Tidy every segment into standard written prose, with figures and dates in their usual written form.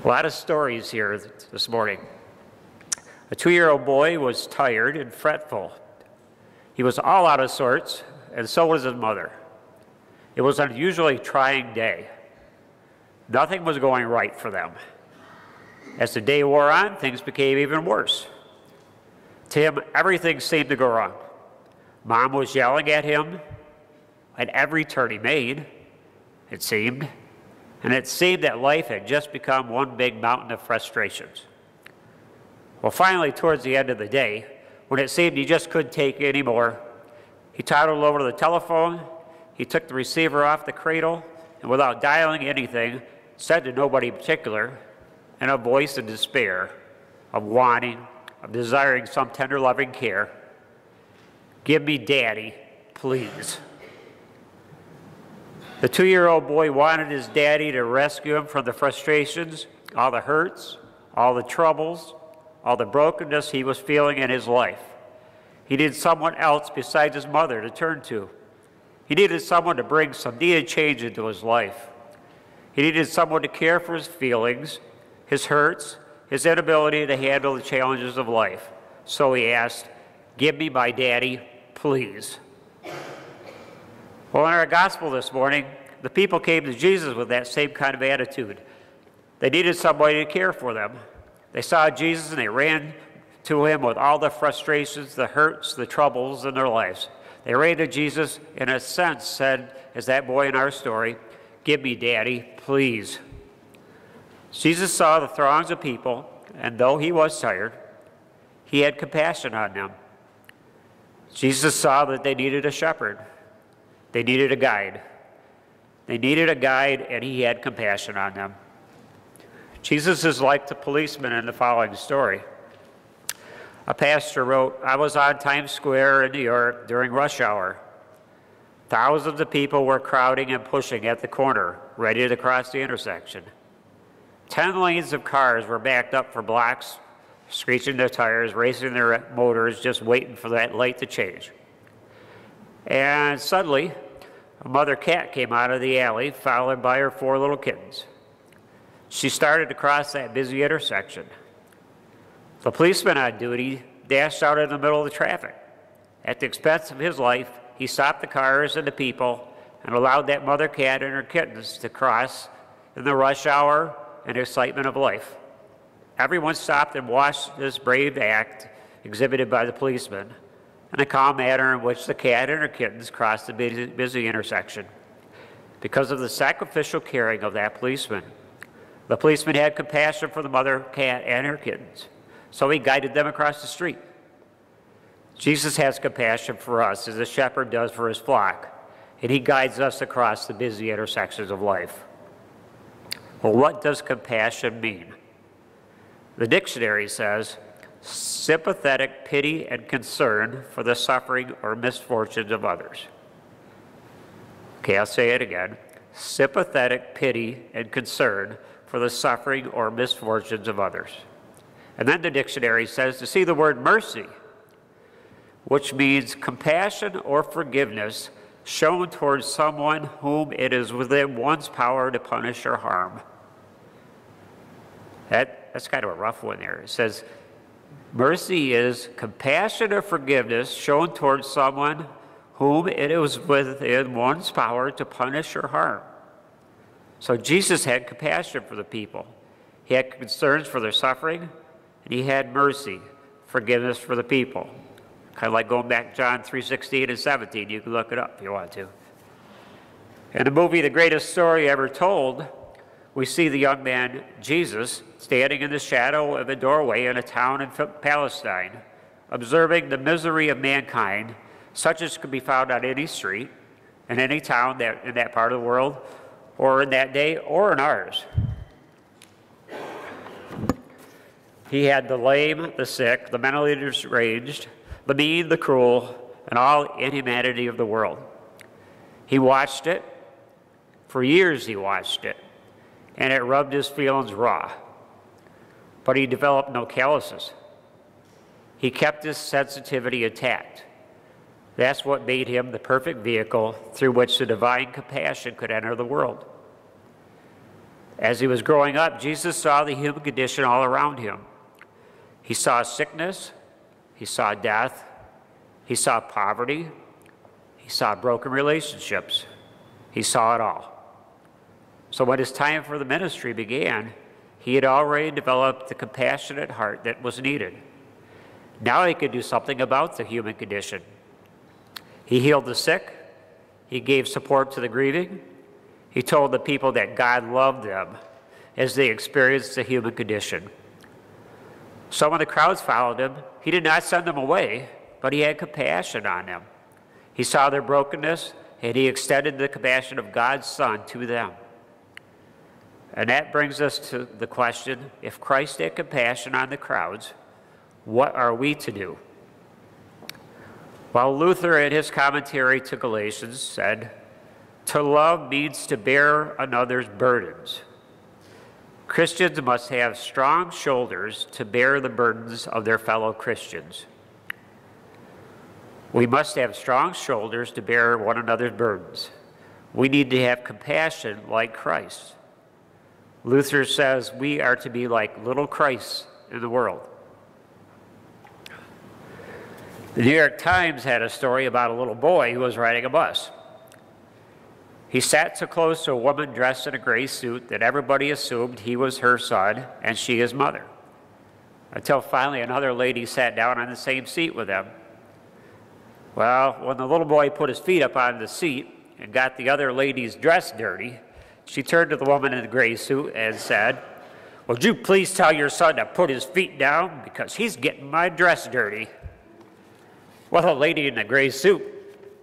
A lot of stories here this morning. A 2-year-old boy was tired and fretful. He was all out of sorts, and so was his mother. It was an unusually trying day. Nothing was going right for them. As the day wore on, things became even worse. To him, everything seemed to go wrong. Mom was yelling at him at every turn he made, it seemed. And it seemed that life had just become one big mountain of frustrations. Well, finally, towards the end of the day, when it seemed he just couldn't take it anymore, he toddled over to the telephone, he took the receiver off the cradle, and without dialing anything, said to nobody in particular, in a voice of despair, of wanting, of desiring some tender loving care, "Give me Daddy, please." The 2-year-old boy wanted his daddy to rescue him from the frustrations, all the hurts, all the troubles, all the brokenness he was feeling in his life. He needed someone else besides his mother to turn to. He needed someone to bring some needed change into his life. He needed someone to care for his feelings, his hurts, his inability to handle the challenges of life. So he asked, "Give me my daddy, please." Well, in our gospel this morning, the people came to Jesus with that same kind of attitude. They needed somebody to care for them. They saw Jesus and they ran to him with all the frustrations, the hurts, the troubles in their lives. They ran to Jesus, in a sense, said, as that boy in our story, "Give me Daddy, please." Jesus saw the throngs of people, and though he was tired, he had compassion on them. Jesus saw that they needed a shepherd. They needed a guide. They needed a guide, and he had compassion on them. Jesus is like the policeman in the following story. A pastor wrote, "I was on Times Square in New York during rush hour. Thousands of people were crowding and pushing at the corner, ready to cross the intersection. 10 lanes of cars were backed up for blocks, screeching their tires, racing their motors, just waiting for that light to change. And suddenly, a mother cat came out of the alley, followed by her 4 little kittens. She started to cross that busy intersection. The policeman on duty dashed out in the middle of the traffic. At the expense of his life, he stopped the cars and the people and allowed that mother cat and her kittens to cross in the rush hour and excitement of life. Everyone stopped and watched this brave act exhibited by the policeman and the calm manner in which the cat and her kittens crossed the busy intersection. Because of the sacrificial caring of that policeman, the policeman had compassion for the mother cat and her kittens, so he guided them across the street. Jesus has compassion for us as a shepherd does for his flock, and he guides us across the busy intersections of life. Well, what does compassion mean? The dictionary says, sympathetic pity and concern for the suffering or misfortunes of others. Okay, I'll say it again. Sympathetic pity and concern for the suffering or misfortunes of others. And then the dictionary says to see the word mercy, which means compassion or forgiveness shown towards someone whom it is within one's power to punish or harm. That's kind of a rough one there. It says, mercy is compassion or forgiveness shown towards someone whom it is within one's power to punish or harm. So Jesus had compassion for the people. He had concerns for their suffering, and he had mercy, forgiveness for the people. Kind of like going back to John 3:16 and 17. You can look it up if you want to. In the movie The Greatest Story Ever Told, we see the young man, Jesus, standing in the shadow of a doorway in a town in Palestine, observing the misery of mankind, such as could be found on any street, in any town in that part of the world, or in that day, or in ours. He had the lame, the sick, the mentally deranged, the mean, the cruel, and all inhumanity of the world. He watched it. For years he watched it, and it rubbed his feelings raw. But he developed no calluses. He kept his sensitivity intact. That's what made him the perfect vehicle through which the divine compassion could enter the world. As he was growing up, Jesus saw the human condition all around him. He saw sickness, he saw death, he saw poverty, he saw broken relationships. He saw it all. So when his time for the ministry began, he had already developed the compassionate heart that was needed. Now he could do something about the human condition. He healed the sick, he gave support to the grieving, he told the people that God loved them as they experienced the human condition. So when the crowds followed him, he did not send them away, but he had compassion on them. He saw their brokenness, and he extended the compassion of God's Son to them. And that brings us to the question, if Christ had compassion on the crowds, what are we to do? Well, Luther, in his commentary to Galatians, said, "To love means to bear another's burdens. Christians must have strong shoulders to bear the burdens of their fellow Christians. We must have strong shoulders to bear one another's burdens. We need to have compassion like Christ." Luther says we are to be like little Christ in the world. The New York Times had a story about a little boy who was riding a bus. He sat so close to a woman dressed in a gray suit that everybody assumed he was her son and she his mother, until finally another lady sat down on the same seat with him. Well, when the little boy put his feet up on the seat and got the other lady's dress dirty, she turned to the woman in the gray suit and said, "Would you please tell your son to put his feet down because he's getting my dress dirty?" Well, the lady in the gray suit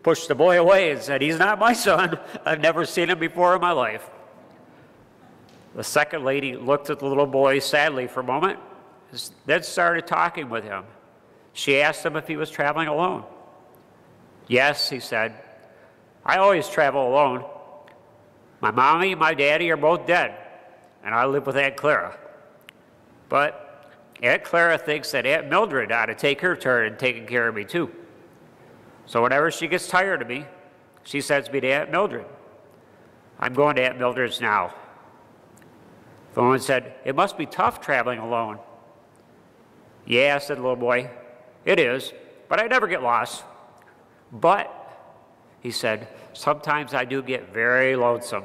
pushed the boy away and said, "He's not my son. I've never seen him before in my life." The second lady looked at the little boy sadly for a moment, then started talking with him. She asked him if he was traveling alone. "Yes," he said, "I always travel alone. My mommy and my daddy are both dead, and I live with Aunt Clara. But Aunt Clara thinks that Aunt Mildred ought to take her turn in taking care of me too. So whenever she gets tired of me, she sends me to Aunt Mildred. I'm going to Aunt Mildred's now." The woman said, "It must be tough traveling alone." "Yeah," said the little boy, "it is, but I never get lost. But," he said, "sometimes I do get very lonesome.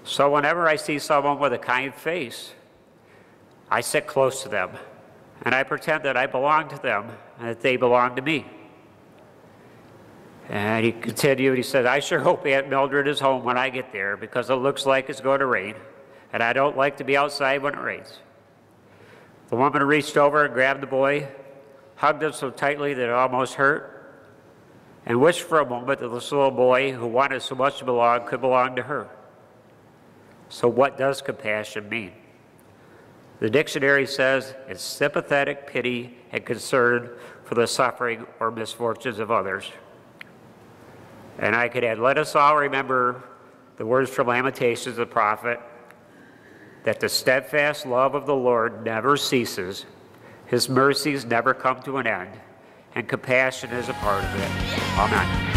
So whenever I see someone with a kind face, I sit close to them, and I pretend that I belong to them and that they belong to me." And he continued, he said, "I sure hope Aunt Mildred is home when I get there because it looks like it's going to rain, and I don't like to be outside when it rains." The woman reached over and grabbed the boy, hugged him so tightly that it almost hurt, and wished for a moment that this little boy who wanted so much to belong could belong to her. So what does compassion mean? The dictionary says it's sympathetic pity and concern for the suffering or misfortunes of others. And I could add, let us all remember the words from Lamentations of the prophet, that the steadfast love of the Lord never ceases, his mercies never come to an end, and compassion is a part of it. Amen.